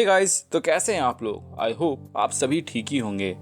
Hey guys, तो कैसे हैं आप लोग। आई होप आप सभी ठीक ही होंगे।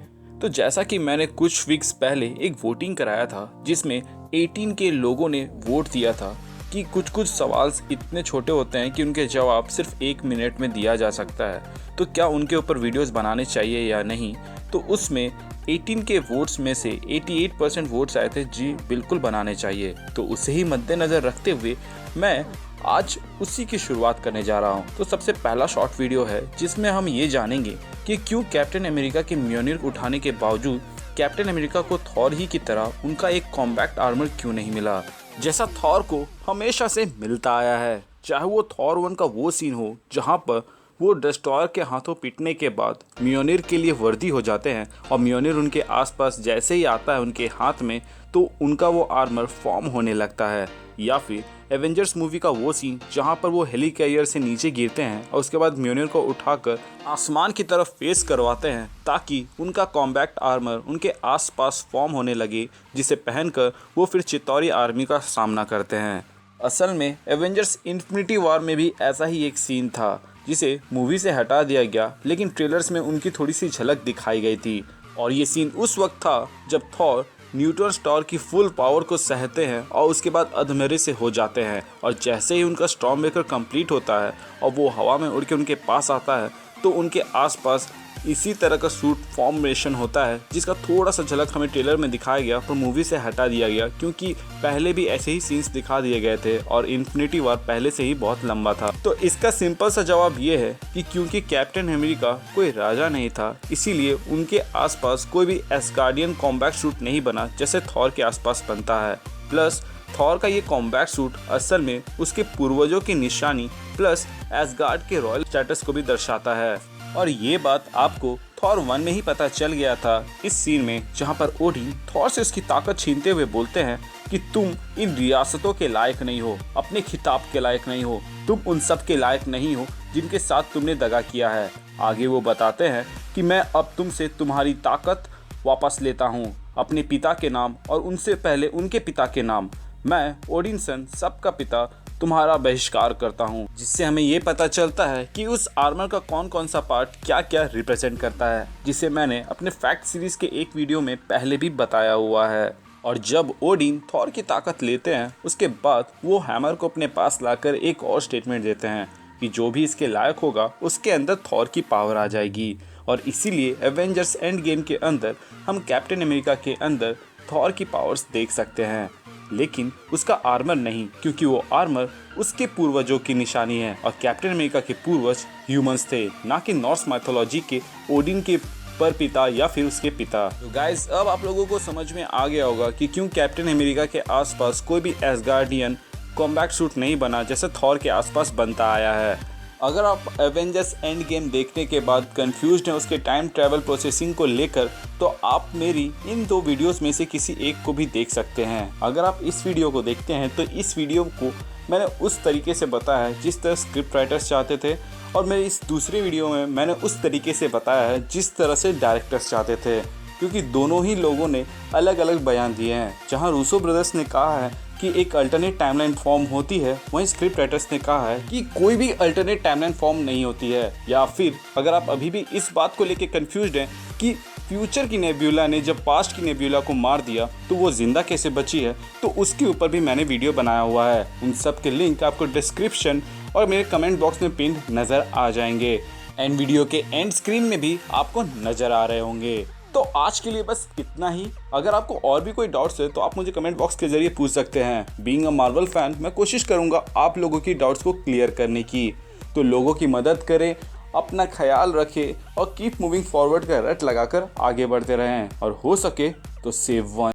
तो जैसा कि मैंने कुछ वीक्स पहले एक वोटिंग कराया था जिसमें 18 के लोगों ने वोट दिया था कि कुछ कुछ सवाल इतने छोटे होते हैं कि उनके जवाब सिर्फ 1 मिनट में दिया जा सकता है, तो क्या उनके ऊपर वीडियोस बनाने चाहिए या नहीं। तो उसमें 18 के वोट्स में से 88% वोट्स आए थे जी बिल्कुल बनाने चाहिए। तो उसे ही मद्देनज़र रखते हुए मैं आज उसी की शुरुआत करने जा रहा हूं। तो सबसे पहला शॉर्ट वीडियो है जिसमें हम ये जानेंगे कि क्यों कैप्टन अमेरिका के म्योनिर उठाने के बावजूद कैप्टन अमेरिका को थॉर ही की तरह उनका एक कॉम्बैक्ट आर्मर क्यों नहीं मिला, जैसा थॉर को हमेशा से मिलता आया है। चाहे वो थॉर 1 का वो सीन हो जहां पर वो डिस्ट्रॉयर के हाथों पीटने के बाद म्योनिर के लिए वर्दी हो जाते हैं और म्योनिर उनके आसपास जैसे ही आता है उनके हाथ में तो उनका वो आर्मर फॉर्म होने लगता है। या फिर एवेंजर्स मूवी का वो सीन जहां पर वो हेली कैरियर से नीचे गिरते हैं और उसके बाद म्योनिर को उठाकर आसमान की तरफ फेस करवाते हैं ताकि उनका कॉम्बैक्ट आर्मर उनके आसपास फॉर्म होने लगे, जिसे पहनकर वो फिर चितौरी आर्मी का सामना करते हैं। असल में एवेंजर्स इन्फिनिटी वॉर में भी ऐसा ही एक सीन था जिसे मूवी से हटा दिया गया, लेकिन ट्रेलर्स में उनकी थोड़ी सी झलक दिखाई गई थी। और ये सीन उस वक्त था जब थॉर न्यूट्रॉन स्टार की फुल पावर को सहते हैं और उसके बाद अधमरे से हो जाते हैं, और जैसे ही उनका स्टॉर्म ब्रेकर कंप्लीट होता है और वो हवा में उड़ के उनके पास आता है तो उनके आसपास इसी तरह का सूट फॉर्मेशन होता है, जिसका थोड़ा सा झलक हमें ट्रेलर में दिखाया गया पर मूवी से हटा दिया गया क्योंकि पहले भी ऐसे ही सीन्स दिखा दिए गए थे और इन्फिनिटी वॉर पहले से ही बहुत लंबा था। तो इसका सिंपल सा जवाब ये है कि क्योंकि कैप्टन अमेरिका कोई राजा नहीं था, इसीलिए उनके आसपास कोई भी एस्गार्डियन कॉम्बैक्ट सूट नहीं बना जैसे थॉर के आसपास बनता है। प्लस थॉर का ये कॉम्बैक्ट सूट असल में उसके पूर्वजों की निशानी प्लस एस्गार्ड के रॉयल स्टेटस को भी दर्शाता है। और ये बात आपको थॉर 1 में ही पता चल गया था इस सीन में, जहां पर ओडिन थॉर से उसकी ताकत छीनते हुए बोलते हैं कि तुम इन रियासतों के लायक नहीं हो, अपने खिताब के लायक नहीं हो, तुम उन सब के लायक नहीं हो जिनके साथ तुमने दगा किया है। आगे वो बताते हैं कि मैं अब तुमसे तुम्हारी ताकत वापस लेता हूँ, अपने पिता के नाम और उनसे पहले उनके पिता के नाम। मैं ओडिनसन सबका पिता तुम्हारा बहिष्कार करता हूँ। जिससे हमें ये पता चलता है कि उस आर्मर का कौन कौन सा पार्ट क्या क्या रिप्रेजेंट करता है, जिसे मैंने अपने फैक्ट सीरीज के एक वीडियो में पहले भी बताया हुआ है। और जब ओडिन थॉर की ताकत लेते हैं उसके बाद वो हैमर को अपने पास लाकर एक और स्टेटमेंट देते हैं कि जो भी इसके लायक होगा उसके अंदर थॉर की पावर आ जाएगी। और इसीलिए एवेंजर्स एंड गेम के अंदर हम कैप्टन अमेरिका के अंदर थॉर की पावर्स देख सकते हैं, लेकिन उसका आर्मर नहीं, क्योंकि वो आर्मर उसके पूर्वजों की निशानी है और कैप्टन अमेरिका के पूर्वज ह्यूमंस थे, ना कि नॉर्स माइथोलॉजी के ओडिन के परपिता या फिर उसके पिता। तो गाइस, अब आप लोगों को समझ में आ गया होगा कि क्यों कैप्टन अमेरिका के आसपास कोई भी एस्गार्डियन कॉम्बैक्ट सूट नहीं बना जैसे थॉर के आसपास बनता आया है। अगर आप एवेंजर्स एंड गेम देखने के बाद कंफ्यूज्ड हैं उसके टाइम ट्रैवल प्रोसेसिंग को लेकर, तो आप मेरी इन 2 वीडियोस में से किसी एक को भी देख सकते हैं। अगर आप इस वीडियो को देखते हैं तो इस वीडियो को मैंने उस तरीके से बताया है जिस तरह स्क्रिप्ट राइटर्स चाहते थे, और मेरे इस दूसरे वीडियो में मैंने उस तरीके से बताया है जिस तरह से डायरेक्टर्स चाहते थे, क्योंकि दोनों ही लोगों ने अलग अलग बयान दिए हैं। जहाँ रूसो ब्रदर्स ने कहा है कि एक अल्टरनेट टाइमलाइन फॉर्म होती है, वहीं स्क्रिप्ट राइटर्स ने कहा है कि कोई भी अल्टरनेट टाइमलाइन फॉर्म नहीं होती है। या फिर अगर आप अभी भी इस बात को लेकर कंफ्यूज्ड हैं कि फ्यूचर की नेब्यूला ने जब पास्ट की नेब्यूला को मार दिया तो वो जिंदा कैसे बची है, तो उसके ऊपर भी मैंने वीडियो बनाया हुआ है। उन सब के लिंक आपको डिस्क्रिप्शन और मेरे कमेंट बॉक्स में पिन नज़र आ जाएंगे, एंड वीडियो के एंड स्क्रीन में भी आपको नज़र आ रहे होंगे। तो आज के लिए बस इतना ही। अगर आपको और भी कोई डाउट्स है तो आप मुझे कमेंट बॉक्स के जरिए पूछ सकते हैं। बीइंग अ मार्वल फैन, मैं कोशिश करूंगा आप लोगों की डाउट्स को क्लियर करने की। तो लोगों की मदद करें, अपना ख्याल रखें और कीप मूविंग फॉरवर्ड का रट लगाकर आगे बढ़ते रहें, और हो सके तो सेव वन।